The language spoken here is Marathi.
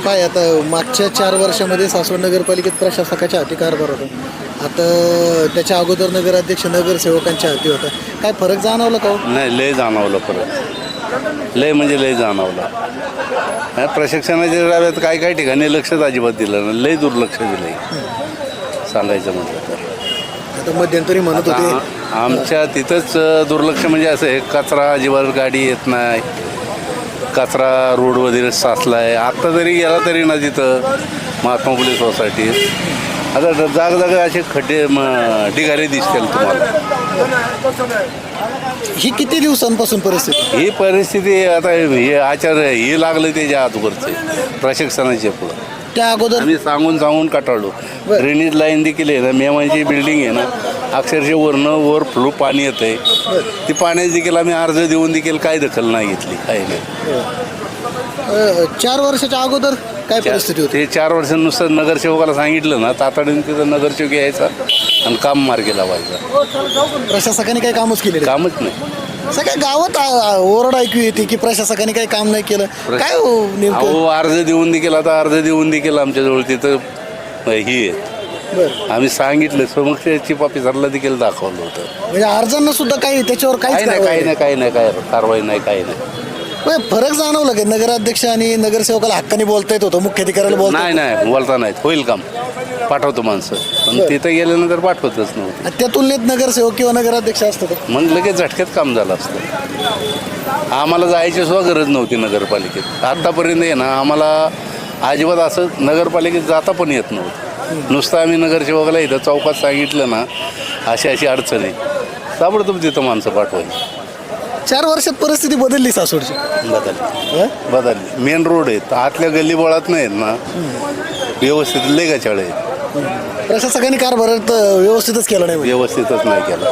काय आता मागच्या 4 वर्षामध्ये सासवड नगरपालिकेत प्रशासकाच्या हाती कारभार होता. आता त्याच्या अगोदर नगराध्यक्ष नगरसेवकांच्या हाती होता. काय फरक जाणवला का हो? नाही, लय जाणवलं फरक. लय म्हणजे लय जाणवलं. प्रशिक्षणाच्या डाव्यात काही ठिकाणी लक्षच अजिबात दिलं नाही. लय दुर्लक्ष दिलं सांगायचं म्हटलं तर. आता मध्यंतरी म्हणत होते आमच्या तिथंच दुर्लक्ष म्हणजे असं आहे, कचरा अजिबात गाडी येत नाही, कचरा रोड वगैरे साचला आहे. आत्ता जरी गेला तरी ना तिथं महात्मा फुले सोसायटीत आता जागजागा असे खड्डे ढिगारे दिसतील तुम्हाला. ही किती दिवसांपासून परिस्थिती? ही परिस्थिती आता हे हे लागलं त्याच्या अगोदरचे प्रशिक्षणाचे पुढं. त्या अगोदर आम्ही सांगून काटाळलो. ड्रेनेज लाईन देखील आहे ना, मेवांची बिल्डिंग आहे ना, अक्षरशः वर फ्लो पाणी येतं आहे. ती पाण्याची देखील आम्ही अर्ज देऊन देखील काही दखल नाही घेतली, काही नाही. 4 वर्षाच्या अगोदर काय परिस्थिती होती? ते 4 वर्ष नुसतं नगरसेवकाला सांगितलं ना, तातडीने तिथं नगरसेवक यायचा आणि काम मार्गी लावायचा. प्रशासकाने काही कामच केले कामच नाही. सगळ्या गावात ओरड ऐकू येते की प्रशासकाने काही काम नाही केलं. काय हो नेमकं? अहो, अर्ज देऊन देखील आता अर्ज देऊन देखील आमच्याजवळ तिथं ही आहे. बरं, आम्ही सांगितलं, समक्ष चीफ ऑफिसरला देखील दाखवलं होतं. म्हणजे अर्जांना सुद्धा काही त्याच्यावर काही काहीच नाही, कारवाई काही नाही, काही नाही, कारवाई नाही, काही नाही. नाही. फरक जाणवलं की नगराध्यक्ष आणि नगरसेवकाला हक्काने बोलता येत होतं, मुख्याधिकाऱ्याला बोलता नाही नाही बोलता नाहीत. होईल काम, पाठवतो माणसं, पण तिथं गेल्यानंतर पाठवतच नव्हतं. त्या तुलनेत नगरसेवक किंवा नगराध्यक्ष असतं मग लगेच झटक्यात काम झालं असतं. आम्हाला जायची सुद्धा गरज नव्हती नगरपालिकेत. आत्तापर्यंत आहे ना, आम्हाला अजिबात असं नगरपालिकेत जाता पण येत नव्हतं. नुसतं आम्ही नगरसेवकाला इथं चौकात सांगितलं ना, अशी अडचण आहे, ताबडतोब तिथं माणसं पाठवायची. 4 वर्षात परिस्थिती बदलली सासवडची. बदलली. मेन रोड आहेत, आतल्या गल्लीबोळात नाहीत ना, व्यवस्थित लय गाचाळ आहेत. प्रशासकाने कारभार व्यवस्थितच केला नाही म्हणजे. व्यवस्थितच नाही केला.